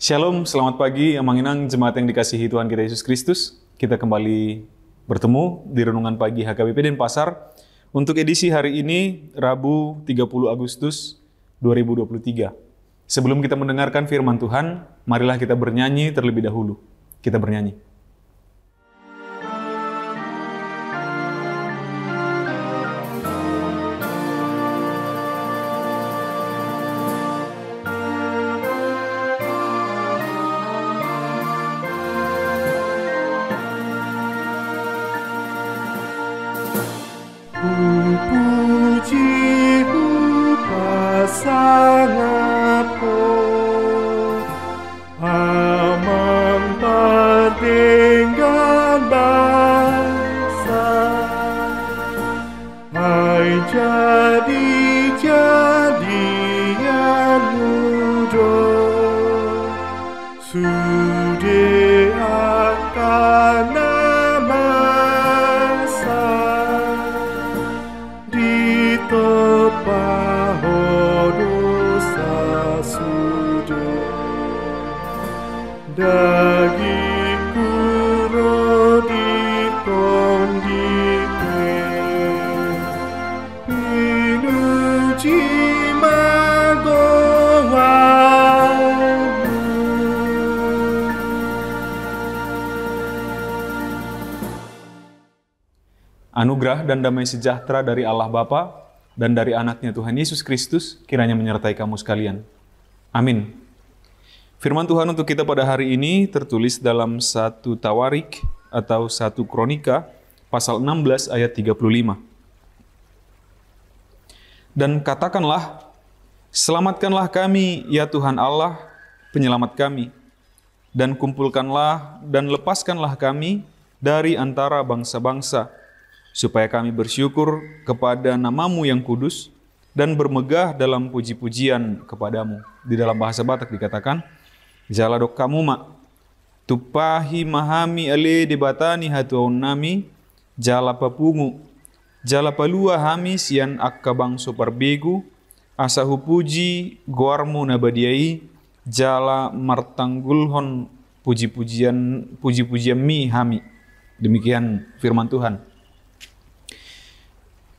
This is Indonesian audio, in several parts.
Shalom, selamat pagi, Amanginang, jemaat yang dikasihi Tuhan kita Yesus Kristus. Kita kembali bertemu di Renungan Pagi HKBP Denpasar untuk edisi hari ini, Rabu 30 Agustus 2023. Sebelum kita mendengarkan firman Tuhan, marilah kita bernyanyi terlebih dahulu. Kita bernyanyi. Anugerah dan damai sejahtera dari Allah Bapa dan dari anaknya Tuhan Yesus Kristus kiranya menyertai kamu sekalian. Amin. Firman Tuhan untuk kita pada hari ini tertulis dalam 1 Tawarik atau 1 Kronika pasal 16 ayat 35. Dan katakanlah, selamatkanlah kami ya Tuhan Allah, penyelamat kami, dan kumpulkanlah dan lepaskanlah kami dari antara bangsa-bangsa, supaya kami bersyukur kepada namamu yang kudus dan bermegah dalam puji-pujian kepadamu. Di dalam bahasa Batak dikatakan, Jala dok kamu mak, tupahi mahami ale debatani hatuaun nami, jala papungu, jala palua hami sian akka bangso parbegu, asahu puji goarmu nabadiai, jala martanggulhon puji-pujian mi hami. Demikian firman Tuhan.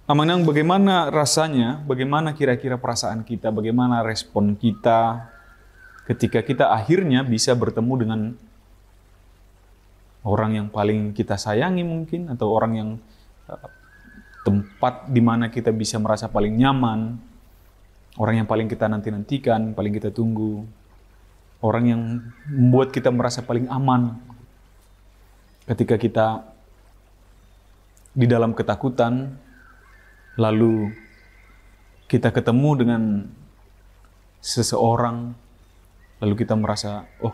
Amanang, bagaimana rasanya, bagaimana kira-kira perasaan kita, bagaimana respon kita ketika kita akhirnya bisa bertemu dengan orang yang paling kita sayangi mungkin, atau orang yang tempat di mana kita bisa merasa paling nyaman, orang yang paling kita nanti-nantikan, paling kita tunggu, orang yang membuat kita merasa paling aman ketika kita di dalam ketakutan. Lalu kita ketemu dengan seseorang, lalu kita merasa, oh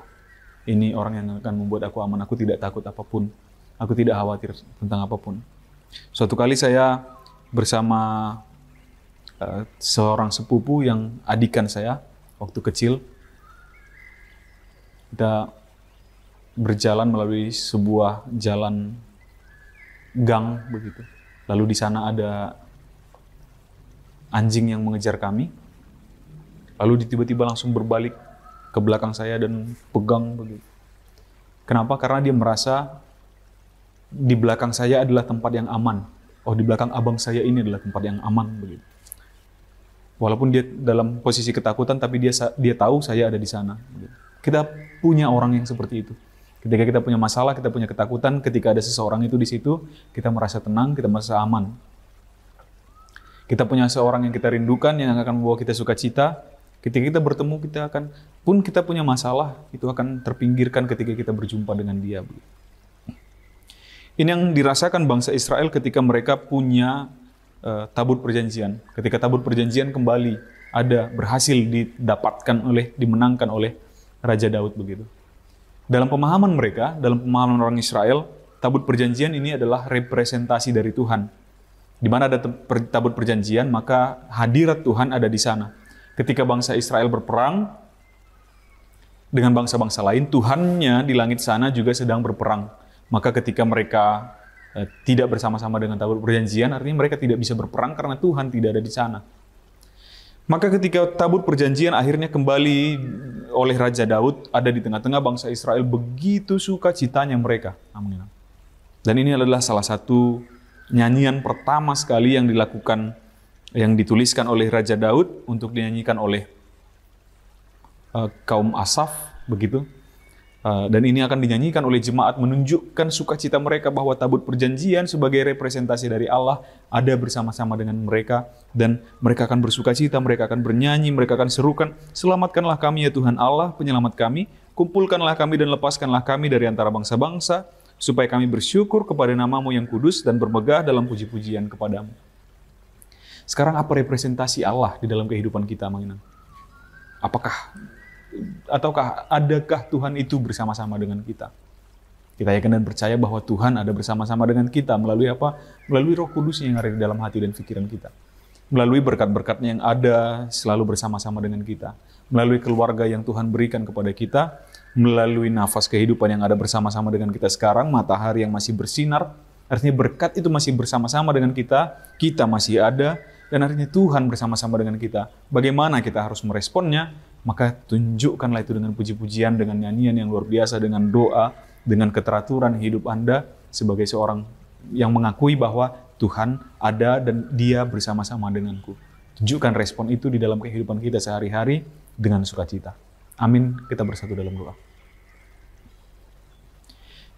ini orang yang akan membuat aku aman, aku tidak takut apapun, aku tidak khawatir tentang apapun. Suatu kali saya bersama seorang sepupu yang adikan saya waktu kecil, kita berjalan melalui sebuah jalan gang begitu. Lalu di sana ada anjing yang mengejar kami, lalu tiba-tiba langsung berbalik ke belakang saya dan pegang begitu. Kenapa? Karena dia merasa di belakang saya adalah tempat yang aman. Oh, di belakang abang saya ini adalah tempat yang aman begitu. Walaupun dia dalam posisi ketakutan, tapi dia tahu saya ada di sana. Begitu. Kita punya orang yang seperti itu. Ketika kita punya masalah, kita punya ketakutan, ketika ada seseorang itu di situ, kita merasa tenang, kita merasa aman. Kita punya seorang yang kita rindukan, yang akan membawa kita sukacita. Ketika kita bertemu, kita punya masalah, itu akan terpinggirkan ketika kita berjumpa dengan dia. Ini yang dirasakan bangsa Israel ketika mereka punya tabut perjanjian. Ketika tabut perjanjian kembali berhasil dimenangkan oleh Raja Daud begitu. Dalam pemahaman mereka, dalam pemahaman orang Israel, tabut perjanjian ini adalah representasi dari Tuhan. Di mana ada tabut perjanjian, maka hadirat Tuhan ada di sana. Ketika bangsa Israel berperang dengan bangsa-bangsa lain, Tuhannya di langit sana juga sedang berperang. Maka ketika mereka tidak bersama-sama dengan tabut perjanjian, artinya mereka tidak bisa berperang karena Tuhan tidak ada di sana. Maka ketika tabut perjanjian akhirnya kembali oleh Raja Daud, ada di tengah-tengah bangsa Israel, begitu sukacitanya mereka. Amin. Dan ini adalah salah satu nyanyian pertama sekali yang dilakukan, yang dituliskan oleh Raja Daud untuk dinyanyikan oleh kaum Asaf, begitu. Dan ini akan dinyanyikan oleh jemaat menunjukkan sukacita mereka bahwa tabut perjanjian sebagai representasi dari Allah ada bersama-sama dengan mereka, dan mereka akan bersukacita, mereka akan bernyanyi, mereka akan serukan, "Selamatkanlah kami ya Tuhan Allah, penyelamat kami, kumpulkanlah kami dan lepaskanlah kami dari antara bangsa-bangsa, supaya kami bersyukur kepada nama-Mu yang kudus dan bermegah dalam puji-pujian kepadamu." Sekarang apa representasi Allah di dalam kehidupan kita, Manginang? Ataukah adakah Tuhan itu bersama-sama dengan kita? Kita yakin dan percaya bahwa Tuhan ada bersama-sama dengan kita melalui apa? Melalui Roh Kudus yang ada di dalam hati dan pikiran kita. Melalui berkat-berkat-Nya yang ada selalu bersama-sama dengan kita. Melalui keluarga yang Tuhan berikan kepada kita. Melalui nafas kehidupan yang ada bersama-sama dengan kita sekarang. Matahari yang masih bersinar. Artinya berkat itu masih bersama-sama dengan kita. Kita masih ada. Dan artinya Tuhan bersama-sama dengan kita. Bagaimana kita harus meresponnya? Maka tunjukkanlah itu dengan puji-pujian, dengan nyanyian yang luar biasa, dengan doa, dengan keteraturan hidup Anda sebagai seorang yang mengakui bahwa Tuhan ada dan Dia bersama-sama denganku. Tunjukkan respon itu di dalam kehidupan kita sehari-hari dengan sukacita. Amin. Kita bersatu dalam doa.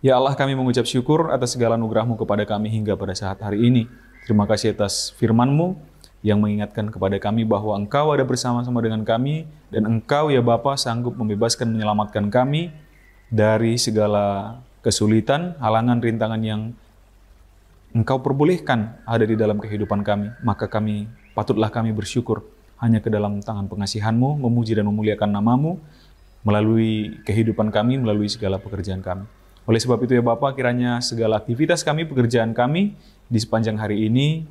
Ya Allah, kami mengucap syukur atas segala anugerah-Mu kepada kami hingga pada saat hari ini. Terima kasih atas firman-Mu yang mengingatkan kepada kami bahwa Engkau ada bersama-sama dengan kami, dan Engkau ya Bapa sanggup membebaskan, menyelamatkan kami dari segala kesulitan, halangan, rintangan yang Engkau perbolehkan ada di dalam kehidupan kami. Maka patutlah kami bersyukur hanya ke dalam tangan pengasihan-Mu, memuji dan memuliakan nama-Mu melalui kehidupan kami, melalui segala pekerjaan kami. Oleh sebab itu ya Bapa, kiranya segala aktivitas kami, pekerjaan kami di sepanjang hari ini,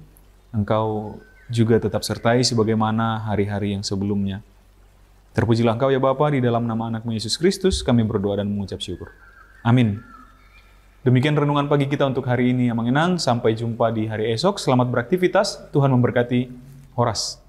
Engkau juga tetap sertai sebagaimana hari-hari yang sebelumnya. Terpujilah Engkau ya Bapa, di dalam nama anak-Mu Yesus Kristus kami berdoa dan mengucap syukur. Amin. Demikian renungan pagi kita untuk hari ini yang mengenang. Sampai jumpa di hari esok. Selamat beraktivitas. Tuhan memberkati. Horas.